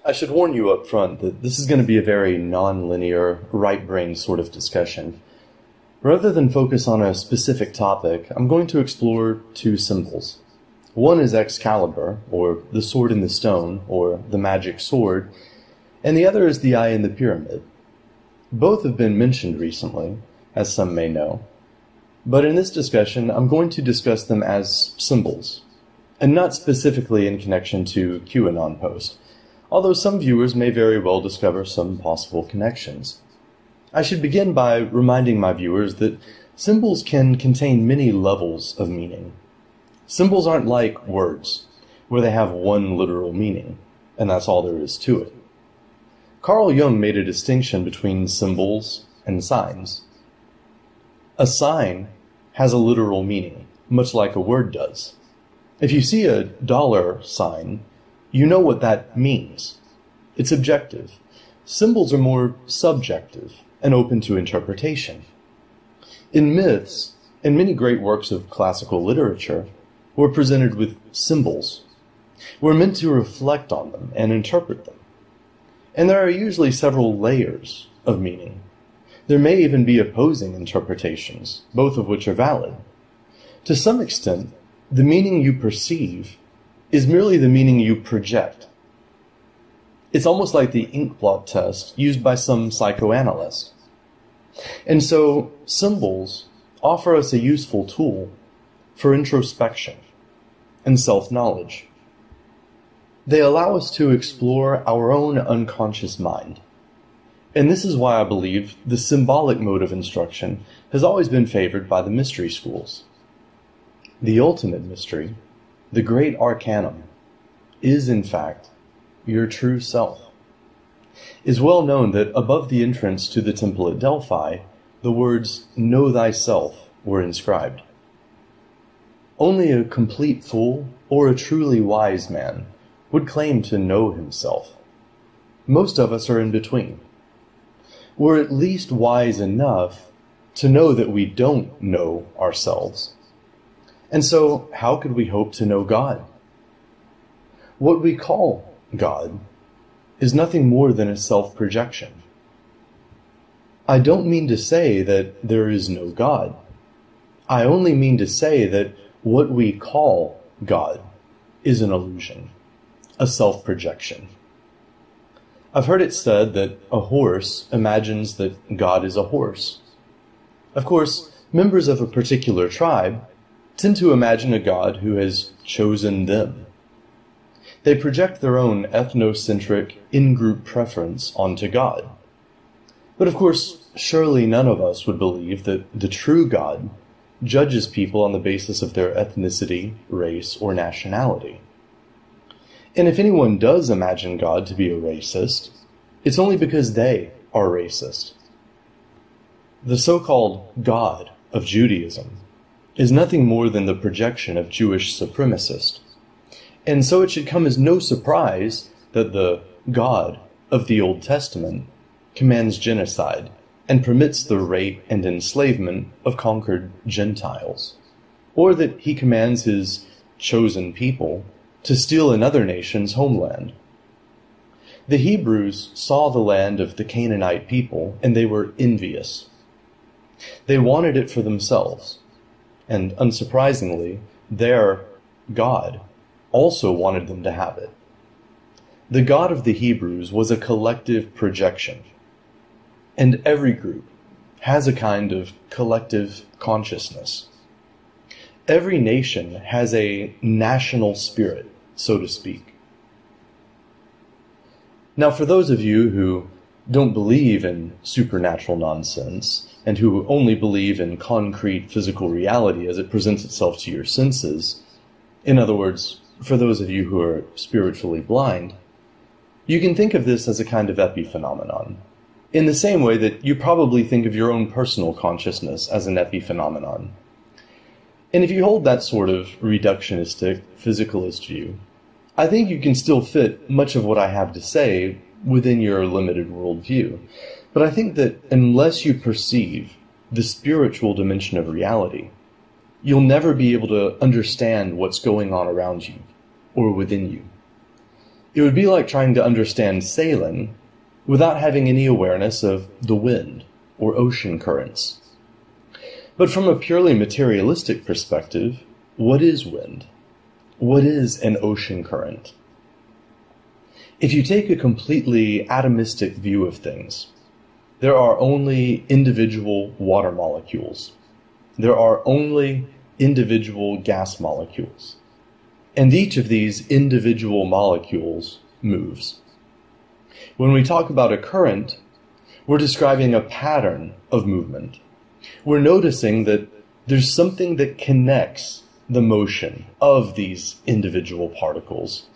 I should warn you up front that this is going to be a very non-linear, right-brain sort of discussion. Rather than focus on a specific topic, I'm going to explore two symbols. One is Excalibur, or the sword in the stone, or the magic sword, and the other is the eye in the pyramid. Both have been mentioned recently, as some may know. But in this discussion, I'm going to discuss them as symbols, and not specifically in connection to QAnon post, although some viewers may very well discover some possible connections. I should begin by reminding my viewers that symbols can contain many levels of meaning. Symbols aren't like words, where they have one literal meaning, and that's all there is to it. Carl Jung made a distinction between symbols and signs. A sign has a literal meaning, much like a word does. If you see a dollar sign, you know what that means. It's objective. Symbols are more subjective and open to interpretation. In myths, and many great works of classical literature, we're presented with symbols. We're meant to reflect on them and interpret them. And there are usually several layers of meaning. There may even be opposing interpretations, both of which are valid. To some extent, the meaning you perceive is merely the meaning you project. It's almost like the ink blot test used by some psychoanalysts. And so, symbols offer us a useful tool for introspection and self-knowledge. They allow us to explore our own unconscious mind. And this is why I believe the symbolic mode of instruction has always been favored by the mystery schools. The ultimate mystery, the great arcanum, is in fact your true self. It is well known that above the entrance to the temple at Delphi, the words, "Know thyself," were inscribed. Only a complete fool or a truly wise man would claim to know himself. Most of us are in between. We're at least wise enough to know that we don't know ourselves. And so, how could we hope to know God? What we call God is nothing more than a self-projection. I don't mean to say that there is no God. I only mean to say that what we call God is an illusion, a self-projection. I've heard it said that a horse imagines that God is a horse. Of course, members of a particular tribe tend to imagine a God who has chosen them. They project their own ethnocentric, in-group preference onto God. But of course, surely none of us would believe that the true God judges people on the basis of their ethnicity, race, or nationality. And if anyone does imagine God to be a racist, it's only because they are racist. The so-called God of Judaism is nothing more than the projection of Jewish supremacists. And so it should come as no surprise that the God of the Old Testament commands genocide and permits the rape and enslavement of conquered Gentiles, or that he commands his chosen people to steal another nation's homeland. The Hebrews saw the land of the Canaanite people, and they were envious. They wanted it for themselves, and unsurprisingly, their God also wanted them to have it. The God of the Hebrews was a collective projection, and every group has a kind of collective consciousness. Every nation has a national spirit, so to speak. Now, for those of you who don't believe in supernatural nonsense, and who only believe in concrete physical reality as it presents itself to your senses, in other words, for those of you who are spiritually blind, you can think of this as a kind of epiphenomenon, in the same way that you probably think of your own personal consciousness as an epiphenomenon. And if you hold that sort of reductionistic, physicalist view, I think you can still fit much of what I have to say within your limited worldview. But I think that unless you perceive the spiritual dimension of reality, you'll never be able to understand what's going on around you or within you. It would be like trying to understand sailing without having any awareness of the wind or ocean currents. But from a purely materialistic perspective, what is wind? What is an ocean current? If you take a completely atomistic view of things, there are only individual water molecules. There are only individual gas molecules. And each of these individual molecules moves. When we talk about a current, we're describing a pattern of movement. We're noticing that there's something that connects the motion of these individual particles.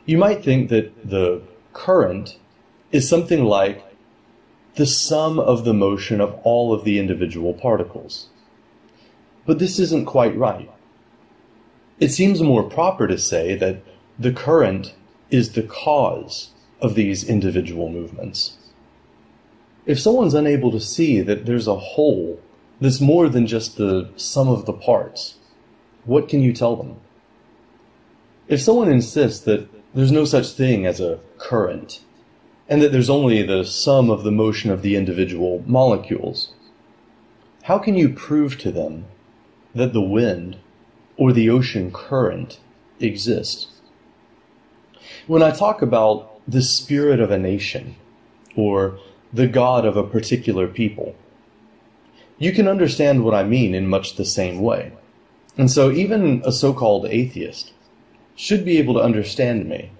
You might think that the current is something like the sum of the motion of all of the individual particles. But this isn't quite right. It seems more proper to say that the current is the cause of these individual movements. If someone's unable to see that there's a whole that's more than just the sum of the parts, what can you tell them? If someone insists that there's no such thing as a current, and that there's only the sum of the motion of the individual molecules, how can you prove to them that the wind or the ocean current exist? When I talk about the spirit of a nation, or the God of a particular people, you can understand what I mean in much the same way. And so even a so-called atheist should be able to understand me,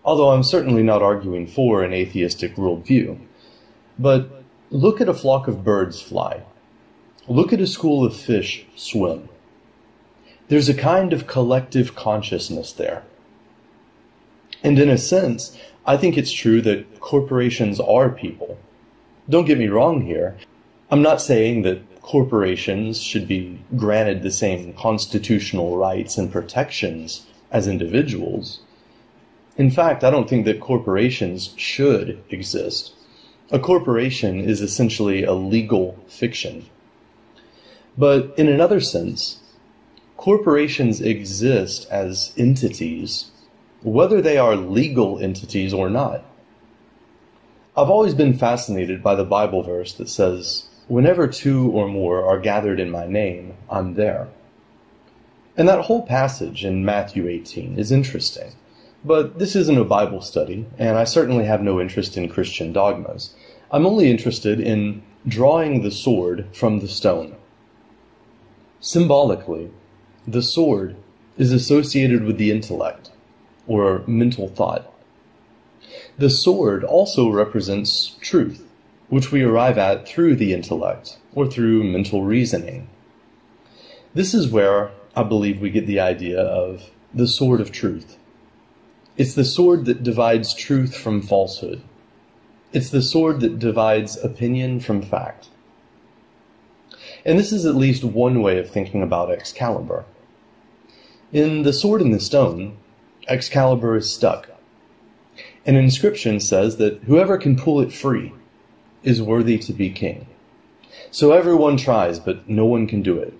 although I'm certainly not arguing for an atheistic worldview. But look at a flock of birds fly. Look at a school of fish swim. There's a kind of collective consciousness there. And in a sense, I think it's true that corporations are people. Don't get me wrong here. I'm not saying that corporations should be granted the same constitutional rights and protections as individuals. In fact, I don't think that corporations should exist. A corporation is essentially a legal fiction. But in another sense, corporations exist as entities, whether they are legal entities or not. I've always been fascinated by the Bible verse that says, "Whenever two or more are gathered in my name, I'm there." And that whole passage in Matthew 18 is interesting. But this isn't a Bible study, and I certainly have no interest in Christian dogmas. I'm only interested in drawing the sword from the stone. Symbolically, the sword is associated with the intellect, or mental thought. The sword also represents truth, which we arrive at through the intellect, or through mental reasoning. This is where I believe we get the idea of the sword of truth. It's the sword that divides truth from falsehood. It's the sword that divides opinion from fact. And this is at least one way of thinking about Excalibur. In The Sword in the Stone, Excalibur is stuck. An inscription says that whoever can pull it free is worthy to be king. So everyone tries, but no one can do it.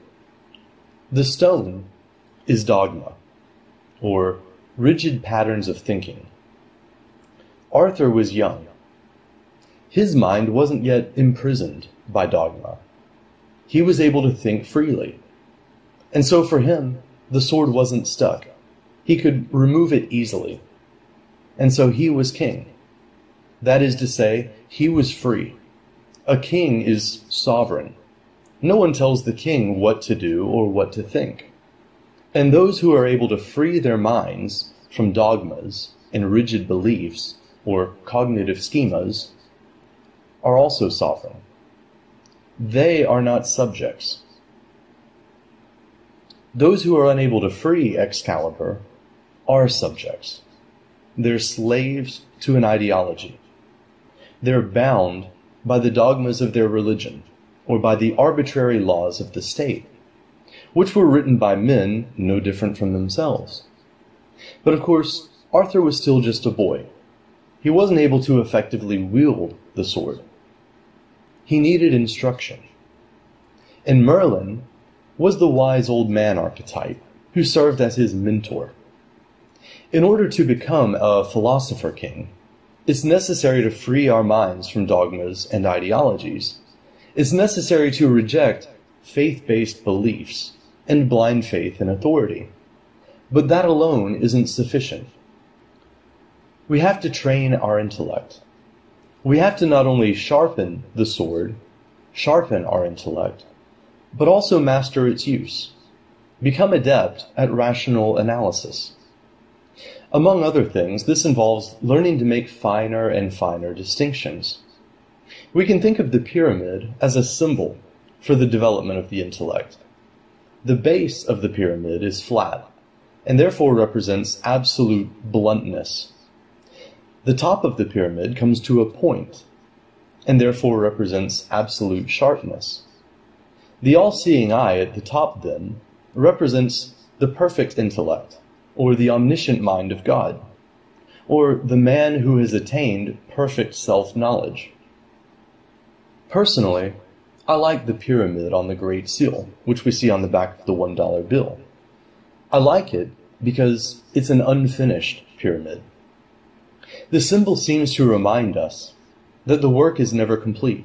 The stone is dogma, or rigid patterns of thinking. Arthur was young. His mind wasn't yet imprisoned by dogma. He was able to think freely. And so for him, the sword wasn't stuck. He could remove it easily. And so he was king. That is to say, he was free. A king is sovereign. No one tells the king what to do or what to think. And those who are able to free their minds from dogmas and rigid beliefs or cognitive schemas are also sovereign. They are not subjects. Those who are unable to free Excalibur are subjects. They're slaves to an ideology. They're bound by the dogmas of their religion or by the arbitrary laws of the state, which were written by men no different from themselves. But of course, Arthur was still just a boy. He wasn't able to effectively wield the sword. He needed instruction. And Merlin was the wise old man archetype who served as his mentor. In order to become a philosopher king, it's necessary to free our minds from dogmas and ideologies. It's necessary to reject faith-based beliefs and blind faith in authority. But that alone isn't sufficient. We have to train our intellect. We have to not only sharpen the sword, sharpen our intellect, but also master its use, become adept at rational analysis. Among other things, this involves learning to make finer and finer distinctions. We can think of the pyramid as a symbol for the development of the intellect. The base of the pyramid is flat, and therefore represents absolute bluntness. The top of the pyramid comes to a point, and therefore represents absolute sharpness. The all-seeing eye at the top, then, represents the perfect intellect, or the omniscient mind of God, or the man who has attained perfect self-knowledge. Personally, I like the pyramid on the Great Seal, which we see on the back of the $1 bill. I like it because it's an unfinished pyramid. The symbol seems to remind us that the work is never complete.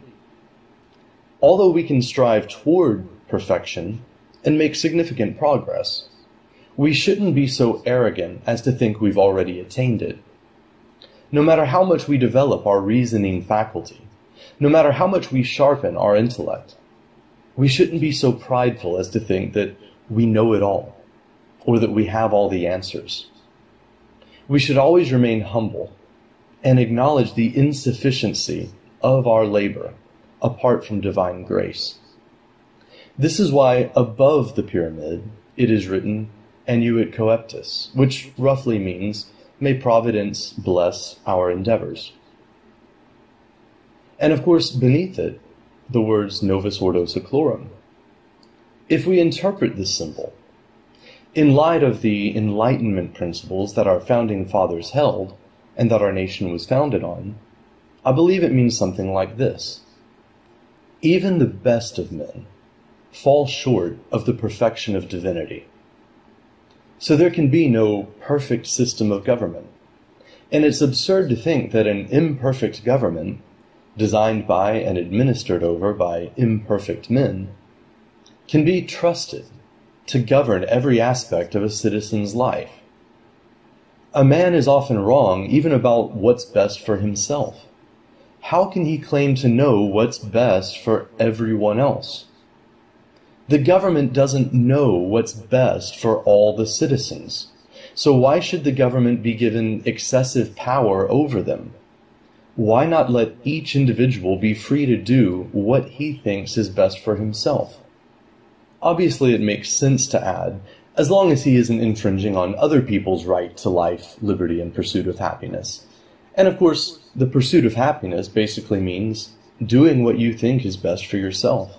Although we can strive toward perfection and make significant progress, we shouldn't be so arrogant as to think we've already attained it. No matter how much we develop our reasoning faculty, no matter how much we sharpen our intellect, we shouldn't be so prideful as to think that we know it all, or that we have all the answers. We should always remain humble and acknowledge the insufficiency of our labor apart from divine grace. This is why above the pyramid it is written, Annuit Coeptus, which roughly means, may Providence bless our endeavors. And of course, beneath it, the words Novus Ordo Seclorum. If we interpret this symbol in light of the Enlightenment principles that our founding fathers held and that our nation was founded on, I believe it means something like this. Even the best of men fall short of the perfection of divinity. So there can be no perfect system of government. And it's absurd to think that an imperfect government, designed by and administered over by imperfect men, can be trusted to govern every aspect of a citizen's life. A man is often wrong even about what's best for himself. How can he claim to know what's best for everyone else? The government doesn't know what's best for all the citizens. So why should the government be given excessive power over them? Why not let each individual be free to do what he thinks is best for himself? Obviously, it makes sense to add, as long as he isn't infringing on other people's right to life, liberty, and pursuit of happiness. And of course, the pursuit of happiness basically means doing what you think is best for yourself.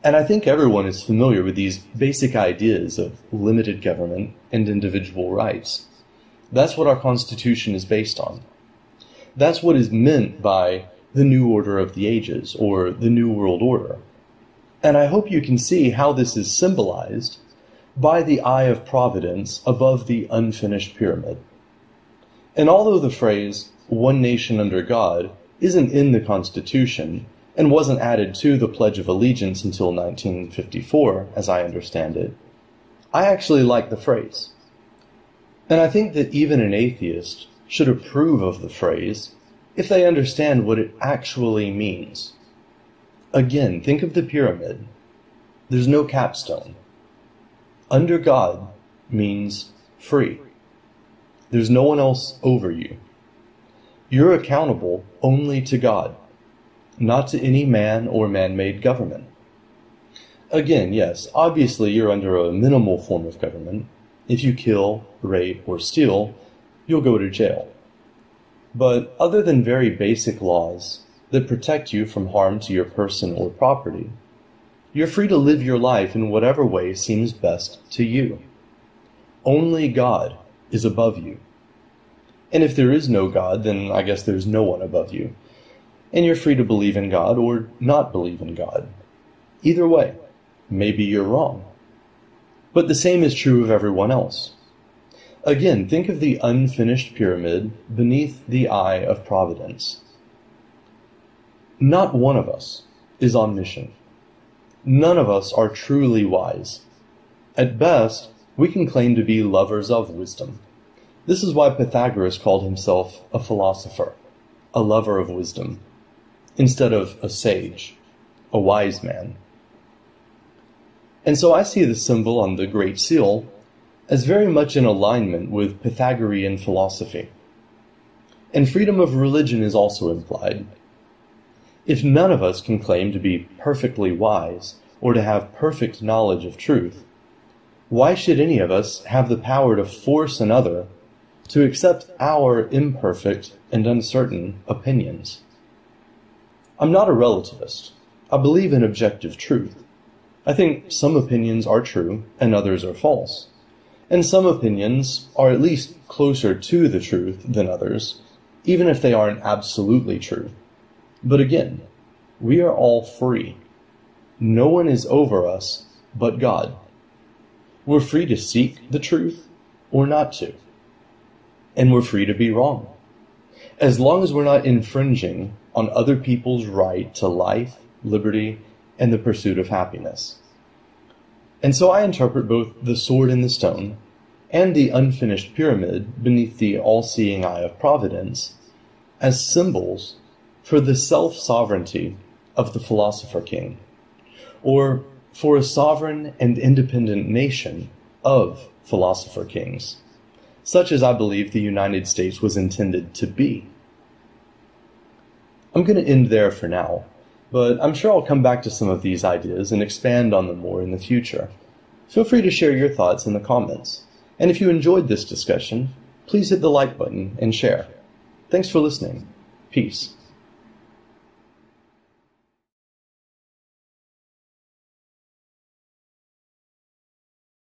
And I think everyone is familiar with these basic ideas of limited government and individual rights. That's what our Constitution is based on. That's what is meant by the New Order of the Ages, or the New World Order. And I hope you can see how this is symbolized by the eye of Providence above the unfinished pyramid. And although the phrase, one nation under God, isn't in the Constitution, and wasn't added to the Pledge of Allegiance until 1954, as I understand it, I actually like the phrase. And I think that even an atheist should approve of the phrase if they understand what it actually means. Again, think of the pyramid. There's no capstone. Under God means free. There's no one else over you. You're accountable only to God, not to any man or man-made government. Again, yes, obviously you're under a minimal form of government. If you kill, rape, or steal, you'll go to jail. But other than very basic laws that protect you from harm to your person or property, you're free to live your life in whatever way seems best to you. Only God is above you. And if there is no God, then I guess there's no one above you. And you're free to believe in God or not believe in God. Either way, maybe you're wrong. But the same is true of everyone else. Again, think of the unfinished pyramid beneath the eye of Providence. Not one of us is omniscient. None of us are truly wise. At best, we can claim to be lovers of wisdom. This is why Pythagoras called himself a philosopher, a lover of wisdom, instead of a sage, a wise man. And so I see the symbol on the Great Seal as very much in alignment with Pythagorean philosophy. And freedom of religion is also implied. If none of us can claim to be perfectly wise or to have perfect knowledge of truth, why should any of us have the power to force another to accept our imperfect and uncertain opinions? I'm not a relativist. I believe in objective truth. I think some opinions are true and others are false. And some opinions are at least closer to the truth than others, even if they aren't absolutely true. But again, we are all free. No one is over us but God. We're free to seek the truth or not to. And we're free to be wrong, as long as we're not infringing on other people's right to life, liberty, and the pursuit of happiness. And so I interpret both the sword and the stone and the unfinished pyramid beneath the all-seeing eye of Providence as symbols for the self-sovereignty of the philosopher king, or for a sovereign and independent nation of philosopher kings, such as I believe the United States was intended to be. I'm going to end there for now, but I'm sure I'll come back to some of these ideas and expand on them more in the future. Feel free to share your thoughts in the comments, and if you enjoyed this discussion, please hit the like button and share. Thanks for listening. Peace.